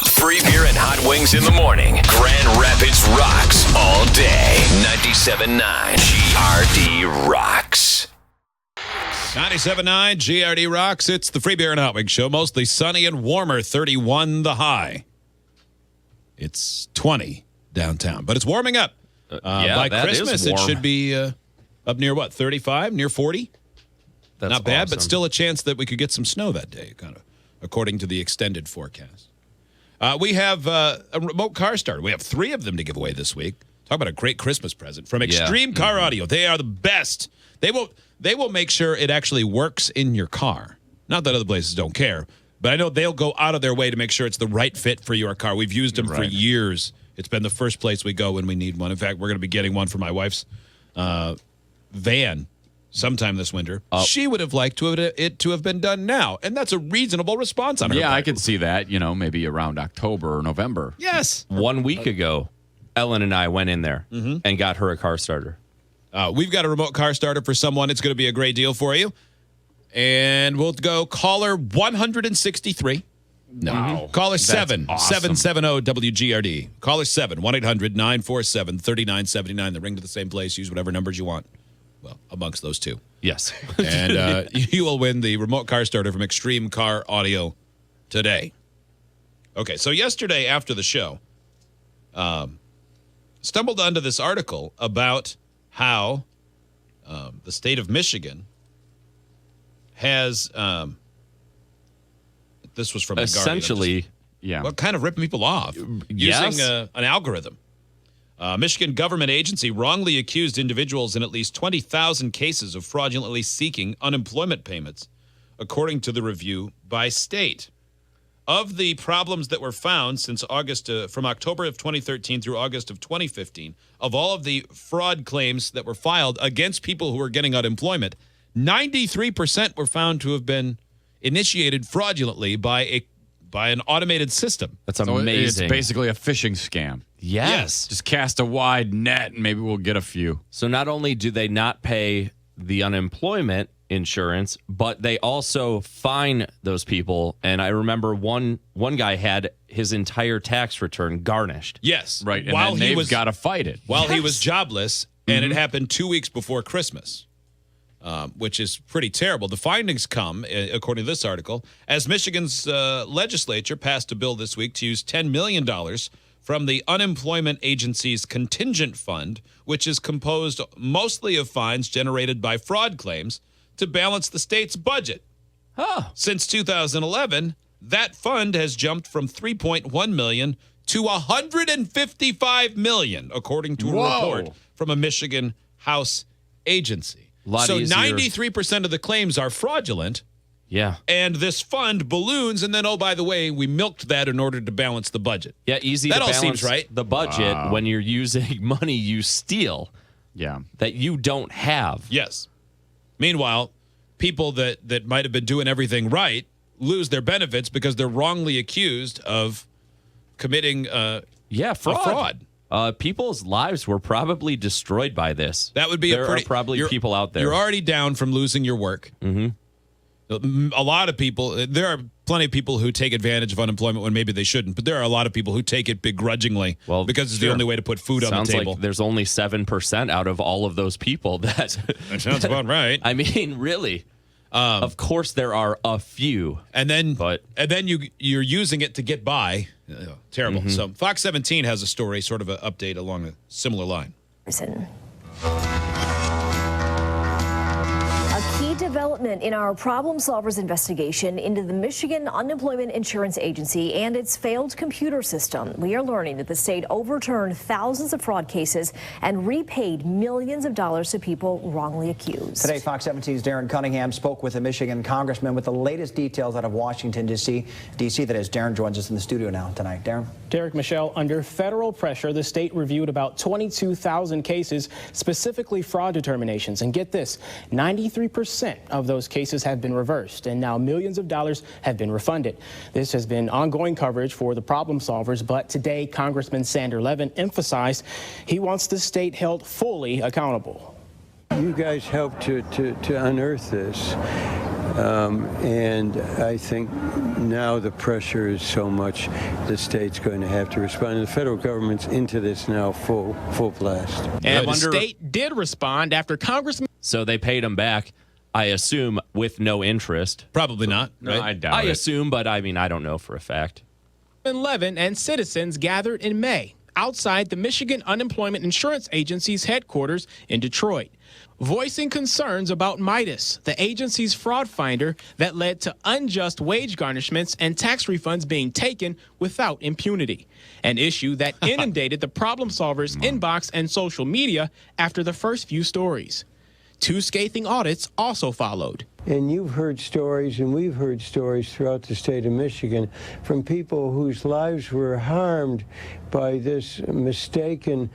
Free beer and hot wings in the morning. Grand Rapids rocks all day. 97.9 GRD rocks. 97.9 GRD rocks. It's the Free Beer and Hot Wings Show. Mostly sunny and warmer. 31 the high. It's 20 downtown, but it's warming up. By Christmas, it should be up near what, 35, near 40? That's not bad, awesome. but still a chance that we could get some snow that day, kind of, according to the extended forecast. We have a remote car starter. We have 3 of them to give away this week. Talk about a great Christmas present from Extreme Car Audio. They are the best. They will make sure it actually works in your car. Not that other places don't care, but I know they'll go out of their way to make sure it's the right fit for your car. We've used them for years. It's been the first place we go when we need one. In fact, we're going to be getting one for my wife's van sometime this winter. She would have liked it to have been done now, and that's a reasonable response on her part. I can see that, maybe around October or November. Yes. 1 week ago, Ellen and I went in there and got her a car starter. We've got a remote car starter for someone. It's going to be a great deal for you. And we'll go caller 163. Wow. Caller 7, awesome. 770 WGRD. Caller 7, 1-800-947-3979. The ring to the same place. Use whatever numbers you want. Well, amongst those two. Yes. And you will win the remote car starter from Extreme Car Audio today. Okay, so yesterday after the show, stumbled onto this article about how the state of Michigan has, this was from the Guardian. Essentially, Well, kind of ripping people off using an algorithm. Michigan government agency wrongly accused individuals in at least 20,000 cases of fraudulently seeking unemployment payments, according to the review by state. Of the problems that were found since from October of 2013 through August of 2015, of all of the fraud claims that were filed against people who were getting unemployment, 93% were found to have been initiated fraudulently by an automated system. That's amazing. It's basically a phishing scam. Yes. Just cast a wide net and maybe we'll get a few. So not only do they not pay the unemployment insurance, but they also fine those people. And I remember one guy had his entire tax return garnished. Yes. Right. And then they've got to fight it. While he was jobless, and it happened 2 weeks before Christmas, which is pretty terrible. The findings come, according to this article, as Michigan's legislature passed a bill this week to use $10 million from the Unemployment Agency's contingent fund, which is composed mostly of fines generated by fraud claims, to balance the state's budget. Since 2011, that fund has jumped from $3.1 million to $155 million, according to a report from a Michigan House agency. So 93% of the claims are fraudulent. Yeah. And this fund balloons, and then, oh, by the way, we milked that in order to balance the budget. Yeah, easy that to all balance seems right. the budget when you're using money you steal that you don't have. Yes. Meanwhile, people that might have been doing everything right lose their benefits because they're wrongly accused of committing fraud. People's lives were probably destroyed by this. That would be there are probably people out there. You're already down from losing your work. Mm-hmm. A lot of people, there are plenty of people who take advantage of unemployment when maybe they shouldn't, but there are a lot of people who take it begrudgingly because it's the only way to put food on the table. Sounds like there's only 7% out of all of those people that sounds about right. I mean, really. Of course there are a few. And then you're using it to get by. Terrible. Mm-hmm. So Fox 17 has a story, sort of an update along a similar line. A key development in our Problem Solvers investigation into the Michigan Unemployment Insurance Agency and its failed computer system. We are learning that the state overturned thousands of fraud cases and repaid millions of dollars to people wrongly accused. Today, Fox 17's Darren Cunningham spoke with a Michigan congressman with the latest details out of Washington, D.C. That is, Darren joins us in the studio now tonight. Darren? Derek, Michelle, under federal pressure, the state reviewed about 22,000 cases, specifically fraud determinations. And get this, 93% of those cases have been reversed, and now millions of dollars have been refunded. This has been ongoing coverage for the Problem Solvers, but today Congressman Sander Levin emphasized he wants the state held fully accountable. You guys helped to unearth this. And I think now the pressure is so much the state's going to have to respond. And the federal government's into this now full blast. And the state did respond after Congressman. So they paid him back, I assume, with no interest. Probably not. No, Right? I doubt I it. assume, but I mean, I don't know for a fact. Levin and citizens gathered in May outside the Michigan Unemployment Insurance Agency's headquarters in Detroit, voicing concerns about Midas, the agency's fraud finder that led to unjust wage garnishments and tax refunds being taken without impunity, an issue that inundated the problem solvers' inbox and social media after the first few stories. 2 scathing audits also followed. And you've heard stories, and we've heard stories throughout the state of Michigan from people whose lives were harmed by this mistaken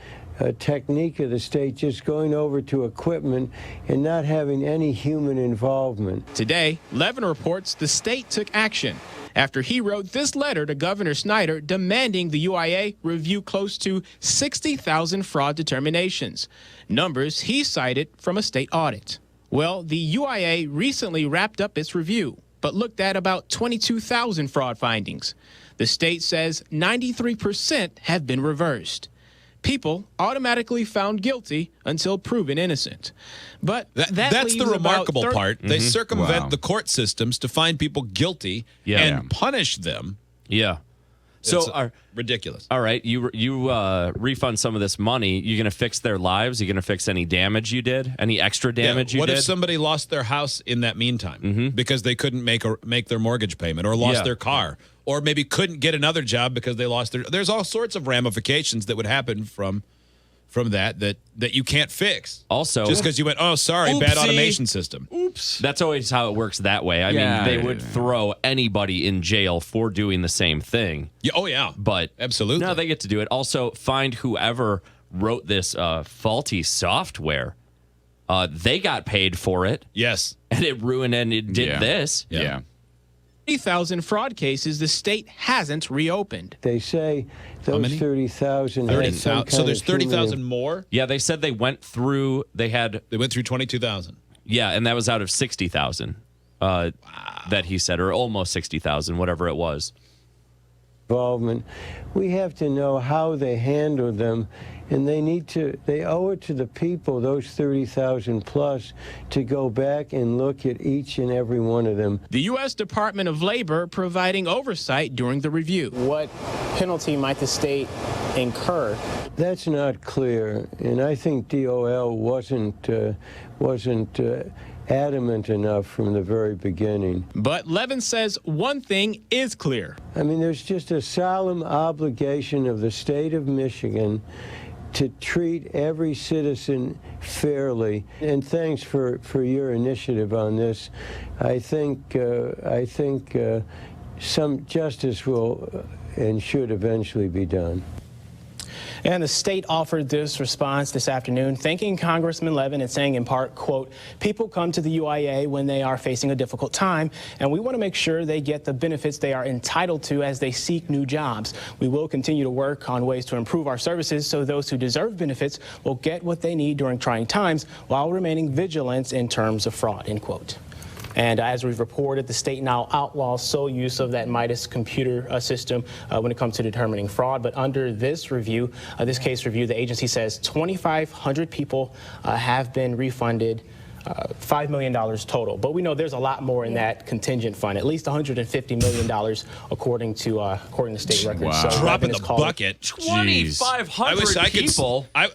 technique of the state just going over to equipment and not having any human involvement. Today, Levin reports the state took action after he wrote this letter to Governor Snyder demanding the UIA review close to 60,000 fraud determinations, numbers he cited from a state audit. Well, the UIA recently wrapped up its review, but looked at about 22,000 fraud findings. The state says 93% have been reversed. People automatically found guilty until proven innocent. But that's the remarkable part. They circumvent Wow. the court systems to find people guilty and punish them. Yeah. So, Ridiculous. all right, you refund some of this money. You going to fix their lives? You going to fix any damage you did? Any extra damage you what did? if somebody lost their house in that meantime because they couldn't make their mortgage payment, or lost their car, or maybe couldn't get another job because they lost their? There's all sorts of ramifications that would happen from that you can't fix. Also, just because you went, oh, sorry, bad Oopsie. automation system. Oops. That's always how it works that way. I mean, they would throw anybody in jail for doing the same thing. Yeah, oh, yeah. But absolutely. No, they get to do it. Also, find whoever wrote this faulty software. They got paid for it. Yes. And it ruined and it did this. Yeah. 30,000 fraud cases the state hasn't reopened. They say those 30,000. 30,000. So there's 30,000 more? Yeah, they said they went through. They went through 22,000. Yeah, and that was out of 60,000. That he said, or almost 60,000, whatever it was. Involvement. We have to know how they handled them, and they owe it to the people, those 30,000 plus, to go back and look at each and every one of them. The U.S. Department of Labor providing oversight during the review. What penalty might the state incur? That's not clear, and I think DOL wasn't adamant enough from the very beginning. But Levin says one thing is clear. I mean, there's just a solemn obligation of the state of Michigan to treat every citizen fairly. And thanks for your initiative on this. I think some justice will and should eventually be done. And the state offered this response this afternoon, thanking Congressman Levin and saying in part, quote, people come to the UIA when they are facing a difficult time, and we want to make sure they get the benefits they are entitled to as they seek new jobs. We will continue to work on ways to improve our services so those who deserve benefits will get what they need during trying times while remaining vigilant in terms of fraud, end quote. And as we've reported, the state now outlaws sole use of that Midas computer system when it comes to determining fraud. But under this review, this case review, the agency says 2,500 people have been refunded $5 million total. But we know there's a lot more in that contingent fund, at least $150 million, according to state records. Wow. So Dropping the bucket. 2,500 people. I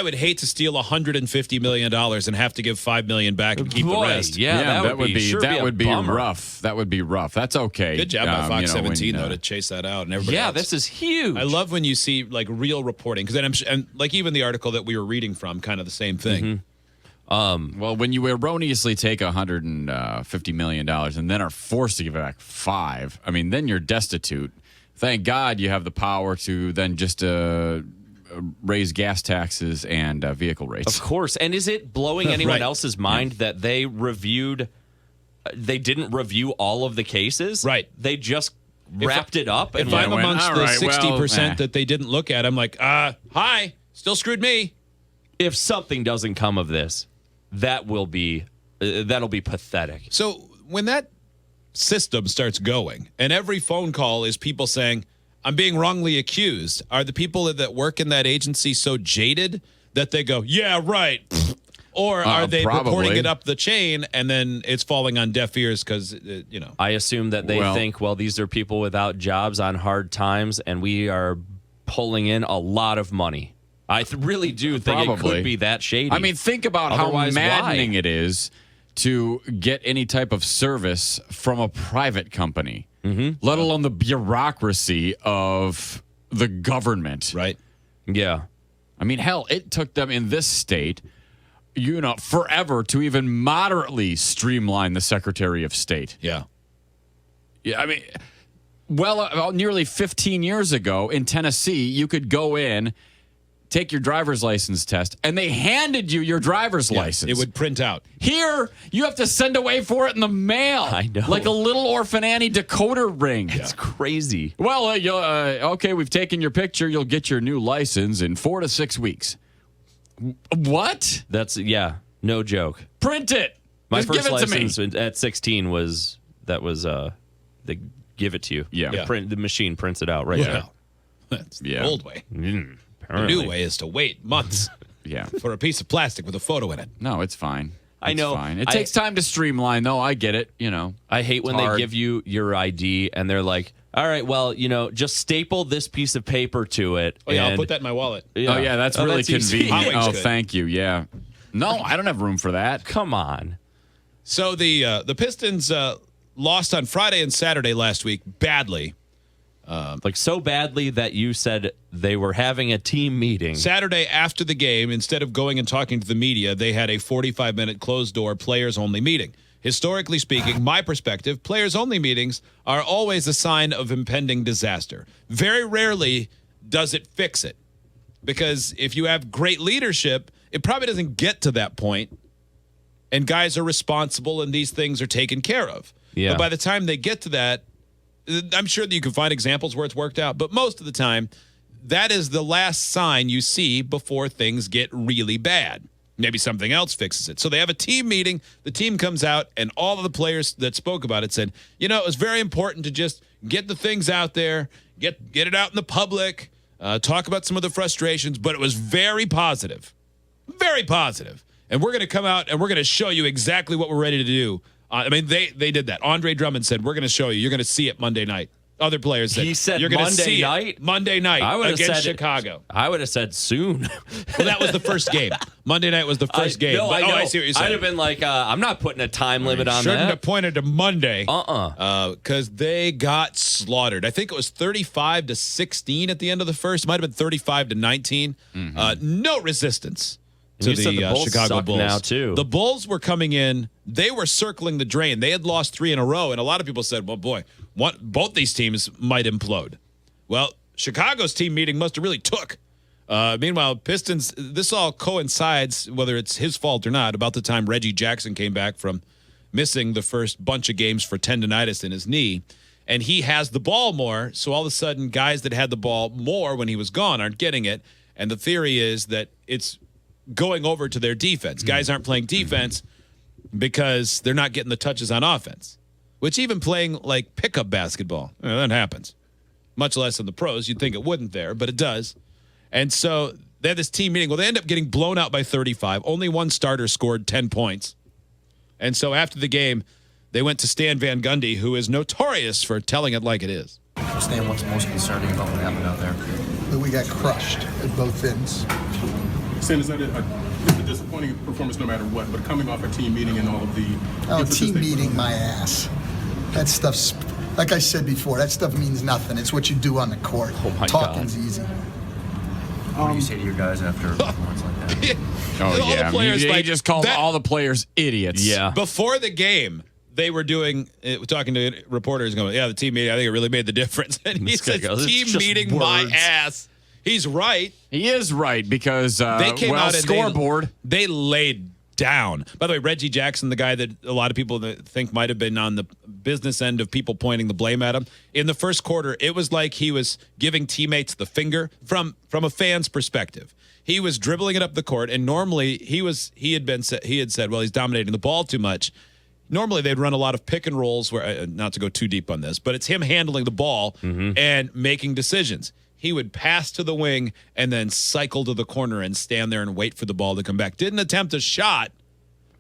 would hate to steal $150 million and have to give $5 million back and keep the rest. Yeah, that would be bummer. Rough. That would be rough. That's okay. Good job by Fox 17 though to chase that out and everybody. Yeah, else. this is huge. I love when you see like real reporting because then like even the article that we were reading from, kind of the same thing. Well, when you erroneously take $150 million and then are forced to give back $5, I mean, then you're destitute. Thank God you have the power to then just raise gas taxes and vehicle rates. Of course. And is it blowing anyone else's mind that they didn't review all of the cases? Right. They just wrapped it up. If I'm amongst the 60% that they didn't look at, I'm like, hi, still screwed me. If something doesn't come of this, that'll be pathetic. So when that system starts going and every phone call is people saying, I'm being wrongly accused, are the people that work in that agency so jaded that they go, yeah, right? Or are they reporting it up the chain and then it's falling on deaf ears because, I assume that they think, well, these are people without jobs on hard times, and we are pulling in a lot of money. I really do think it could be that shady. I mean, think about Otherwise, how maddening it is to get any type of service from a private company, let alone the bureaucracy of the government. Right. Yeah. I mean, hell, it took them in this state, forever to even moderately streamline the Secretary of State. Yeah. Yeah, I mean, nearly 15 years ago in Tennessee, you could go in, take your driver's license test, and they handed you your driver's license. It would print out. Here, you have to send away for it in the mail. I know. Like a little Orphan Annie decoder ring. It's crazy. Well, okay, we've taken your picture. You'll get your new license in 4 to 6 weeks. What? That's, no joke. Print it. My Just first give it license to me. at 16 was they give it to you. Yeah. The machine prints it out right there. That's the old way. The Apparently. new way is to wait months for a piece of plastic with a photo in it. No, it's fine. I know. It's fine. It takes time to streamline, though. I get it. I hate when hard. they give you your ID and they're like, all right, well, just staple this piece of paper to it. Oh, yeah, I'll put that in my wallet. Oh, yeah, that's really easy. convenient. Hot Oh, Wings good. thank you. Yeah. No, I don't have room for that. Come on. So the Pistons lost on Friday and Saturday last week badly. So badly that you said they were having a team meeting. Saturday after the game, instead of going and talking to the media, they had a 45-minute closed-door players-only meeting. Historically speaking, my perspective, players-only meetings are always a sign of impending disaster. Very rarely does it fix it. Because if you have great leadership, it probably doesn't get to that point, and guys are responsible and these things are taken care of. Yeah. But by the time they get to that, I'm sure that you can find examples where it's worked out, but most of the time, that is the last sign you see before things get really bad. Maybe something else fixes it. So they have a team meeting. The team comes out, and all of the players that spoke about it said, it was very important to just get the things out there, get it out in the public, talk about some of the frustrations, but it was very positive. Very positive. And we're going to come out, and we're going to show you exactly what we're ready to do. They did that. Andre Drummond said, we're going to show you. You're going to see it Monday night. Other players said, He said you're going to Monday see night? it Monday night against Chicago. I would have said soon. Well, that was the first game. Monday night was the first game. No, But, I know. I see what you're saying. I'd have been like, I'm not putting a time limit on Shouldn't that. have pointed to Monday. Because they got slaughtered. I think it was 35-16 at the end of the first. Might have been 35-19. No resistance to you said the Bulls Chicago suck Bulls. now, too. The Bulls were coming in. They were circling the drain. They had lost 3 in a row, and a lot of people said, well, boy, both these teams might implode. Well, Chicago's team meeting must have really took. Meanwhile, Pistons, this all coincides, whether it's his fault or not, about the time Reggie Jackson came back from missing the first bunch of games for tendonitis in his knee. And he has the ball more, so all of a sudden guys that had the ball more when he was gone aren't getting it. And the theory is that it's going over to their defense. Guys aren't playing defense because they're not getting the touches on offense, which even playing like pickup basketball, that happens. Much less in the pros. You'd think it wouldn't there, but it does. And so they had this team meeting. Well, they end up getting blown out by 35. Only one starter scored 10 points. And so after the game, they went to Stan Van Gundy, who is notorious for telling it like it is. Stan, what's most concerning about what happened out there? That we got crushed at both ends. Stan, is that it's a disappointing performance no matter what, but coming off a team meeting and all of the... Oh, team meeting, my ass. That stuff's, like I said before, that stuff means nothing. It's what you do on the court. Oh, my Talking's God. easy. What do you say to your guys after a performance like that? Oh, All yeah. the players, He like, just called that- all the players idiots. Yeah. Before the game, they were talking to reporters going, the team meeting, I think it really made the difference. And he This guy says, goes, "It's team just meeting my words." ass. He's right. He is right because, They came out and scoreboard. They laid down. By the way, Reggie Jackson, the guy that a lot of people that think might have been on the business end of people pointing the blame at him, in the first quarter, it was like he was giving teammates the finger from a fan's perspective. He was dribbling it up the court, and normally he had said, well, he's dominating the ball too much. normally they'd run a lot of pick and rolls where, not to go too deep on this, but it's him handling the ball and making decisions. He would pass to the wing and then cycle to the corner and stand there and wait for the ball to come back. Didn't attempt a shot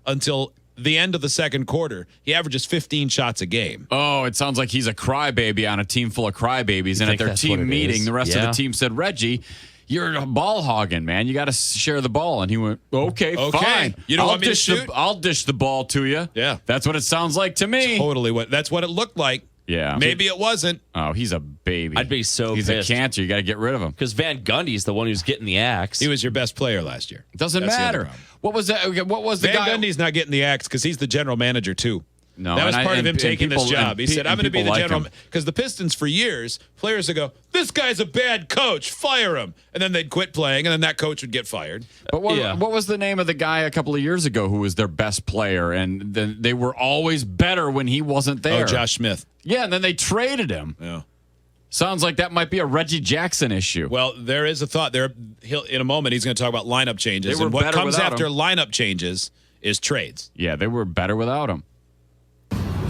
until the end of the second quarter. He averages 15 shots a game. Oh, it sounds like he's a crybaby on a team full of crybabies. And at their team meeting, the rest of the team said, Reggie, you're a ball hogging, man. You got to share the ball. And he went, okay, fine. You don't want me to shoot? I'll dish the ball to you. Yeah. That's what it sounds like to me. Totally. That's what it looked like. Yeah. Maybe it wasn't. Oh, he's a baby. I'd be so He's pissed. a cancer. You got to get rid of him. Because Van Gundy's the one who's getting the axe. He was your best player last year. Doesn't That's the other matter. problem. What was that? Okay, what was the guy? Van Gundy's not getting the axe because he's the general manager, too. No, that was and part of him and taking people- this job. and He pe- said, I'm and going to be the people like general. him. Because the Pistons, for years, players would go, this guy's a bad coach, fire him. And then they'd quit playing, and then that coach would get fired. But what was the name of the guy a couple of years ago who was their best player, and then they were always better when he wasn't there? Oh, Josh Smith. Yeah, and then they traded him. Yeah. Sounds like that might be a Reggie Jackson issue. Well, there is a thought there. In a moment, he's going to talk about lineup changes. They were And what better comes without after him. lineup changes is trades. Yeah, they were better without him.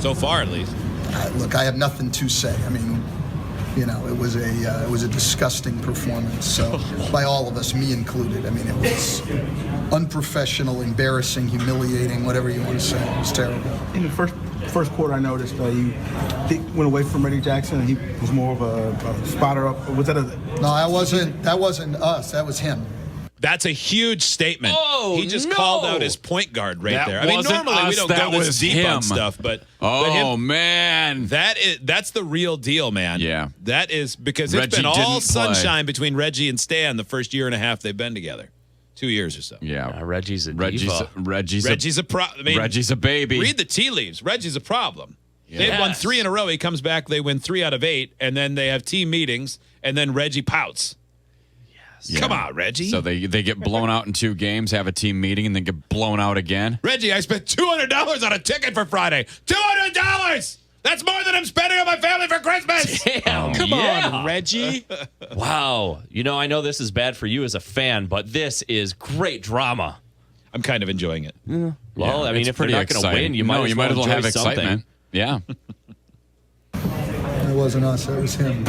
So far, at least. Look, I have nothing to say. I mean, it was a disgusting performance. So by all of us, me included. I mean, it was unprofessional, embarrassing, humiliating, whatever you want to say. It was terrible. In the first quarter, I noticed you went away from Reggie Jackson, and he was more of a spotter up. Was that No, that wasn't us. That was him. That's a huge statement. Oh, he just no. called out his point guard right That there. I mean, wasn't normally we us, don't that go this was deep on him. stuff, but Man. that's the real deal, man. Yeah. That is because it's Reggie been all didn't play. sunshine between Reggie and Stan the first year and a half they've been together. 2 years or so. Yeah. Reggie's a Reggie's Reggie's a problem. I mean, Reggie's a baby. read the tea leaves. Reggie's a problem. They've won 3 in a row. He comes back. They win 3 out of 8, and then they have team meetings, and then Reggie pouts. Yeah. Come on, Reggie. So they get blown out in 2 games, have a team meeting, and then get blown out again. Reggie, I spent $200 on a ticket for Friday. $200! That's more than I'm spending on my family for Christmas. Damn, Come yeah. on, Reggie. Wow. I know this is bad for you as a fan, but this is great drama. I'm kind of enjoying it. Well, I mean, It's if you're pretty not going to exciting. win, you might as well have enjoy excitement. something. Yeah. It wasn't us. It was him.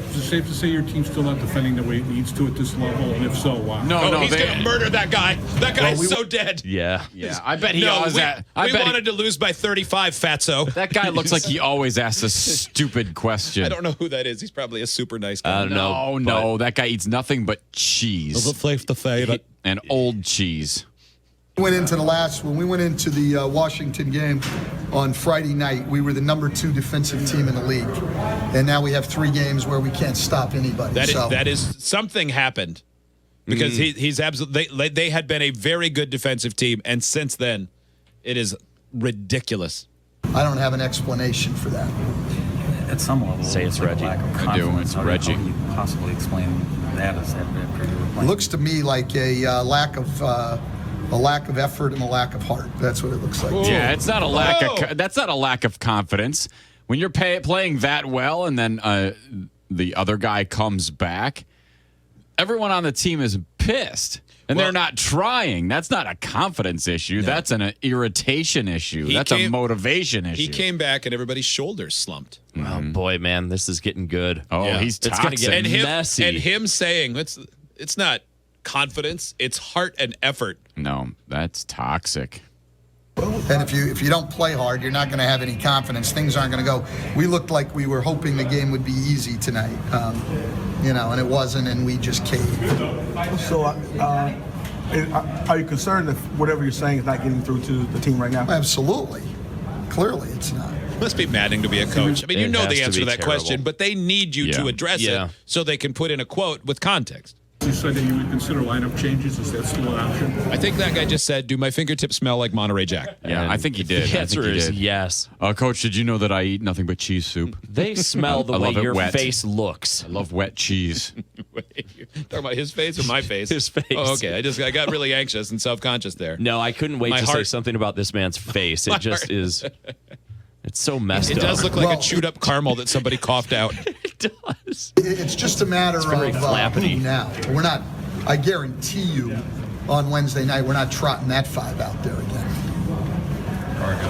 Is it safe to say your team's still not defending the way it needs to at this level? And if so, why? No, he's going to murder that guy. That guy's so dead. Yeah. Yeah, I bet he No, always. we I bet wanted to lose by 35, fatso. that guy looks like he always asks a stupid question. I don't know who that is. He's probably a super nice guy. I don't know. No, that guy eats nothing but cheese safe to say that. and old cheese. When we went into the Washington game on Friday night, we were the number 2 defensive team in the league, and now we have 3 games where we can't stop anybody. That is something happened because he's absolutely. They had been a very good defensive team, and since then, it is ridiculous. I don't have an explanation for that. At some level, Say it's like Reggie. a lack of I do, confidence. it's How do Reggie. you possibly explain that as after you were It playing? looks to me like a lack of effort and a lack of heart. That's what it looks like. Yeah, it's not a lack of. That's not a lack of confidence. When you're playing that well, and then the other guy comes back, everyone on the team is pissed, and they're not trying. That's not a confidence issue. No. That's an irritation issue. That's a motivation issue. He came back, and everybody's shoulders slumped. Oh, boy, man, this is getting good. Oh, Yeah. he's It's toxic. gonna get messy. And him saying it's not confidence, it's heart and effort. No, that's toxic. And if you don't play hard, you're not going to have any confidence. Things aren't going to go. We looked like we were hoping the game would be easy tonight, and it wasn't, and we just caved. So, are you concerned if whatever you're saying is not getting through to the team right now? Absolutely. Clearly, it's not. It must be maddening to be a coach. I mean, you It know has the to answer to be that terrible. question, but they need you to address it so they can put in a quote with context. You said that you would consider lineup changes. Is that still an option? I think that guy just said, do my fingertips smell like Monterey Jack? Yeah, And I think he did. The I answer think he is did. yes. Coach, did you know that I eat nothing but cheese soup? They smell the I way love it your wet. face looks. I love wet cheese. Talking about his face or my face? His face. Oh, okay. I got really anxious and self-conscious there. No, I couldn't wait My to say heart- something about this man's face. It just is. It's so messed It up. does look like a chewed up caramel that somebody coughed out. It does. It's just a matter very of flappity. who now. We're not. I guarantee you, on Wednesday night, we're not trotting that 5 out there again. Argo.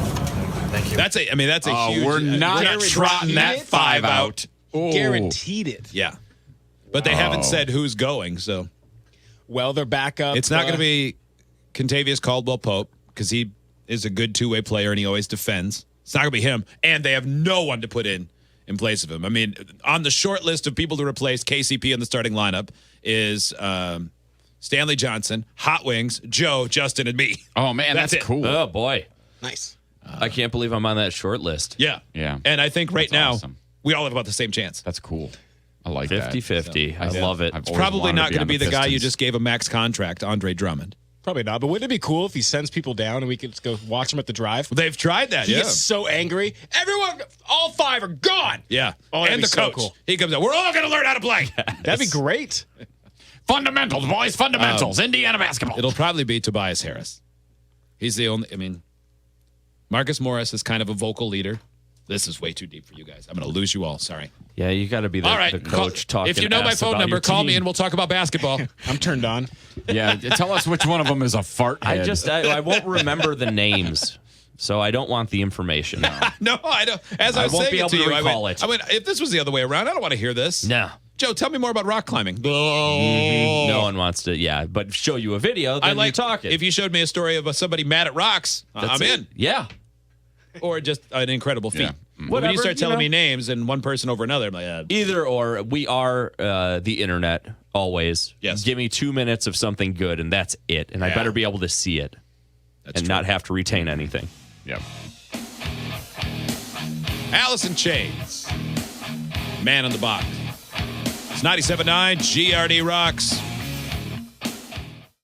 Thank you. That's a huge. We're not trotting that 5 out. Oh. Guaranteed it. Yeah. But they haven't said who's going, so. Well, they're back up. It's not going to be Contavious Caldwell-Pope because he is a good two-way player and he always defends. It's not going to be him. And they have no one to put in place of him. I mean, on the short list of people to replace KCP in the starting lineup is Stanley Johnson, Hot Wings, Joe, Justin, and me. Oh, man, that's cool. Oh, boy. Nice. I can't believe I'm on that short list. Yeah. Yeah. And I think right now, awesome. we all have about the same chance. That's cool. I like 50-50. that. I love it. It's probably not going to be the guy you just gave a max contract, Andre Drummond. Probably not. But wouldn't it be cool if he sends people down and we could go watch him at the drive? They've tried that, He gets so angry. Everyone, all 5 are gone. Yeah. Oh, and the coach. Cool. He comes out. We're all going to learn how to play. That'd be great. Fundamentals, boys. Fundamentals. Indiana basketball. It'll probably be Tobias Harris. He's the only, Marcus Morris is kind of a vocal leader. This is way too deep for you guys. I'm going to lose you all. Sorry. Yeah, you got to be the coach talking. If you know my phone number, call me and we'll talk about basketball. I'm turned on. Yeah, tell us which one of them is a fart head. I won't remember the names, so I don't want the information. No, I don't. As I was won't saying be it able to to you, recall it. I went, if this was the other way around, I don't want to hear this. No. Joe, tell me more about rock climbing. No one wants to, but show you a video, then you're talking. If you showed me a story of somebody mad at rocks, I'm in. Yeah. Or just an incredible feat. Yeah. When you start telling me names and one person over another, I'm like, Either or. We are the internet, always. Yes. Give me 2 minutes of something good, and that's it. And I better be able to see it not have to retain anything. Yep. Alice in Chains. Man in the Box. It's 97.9 GRD Rocks.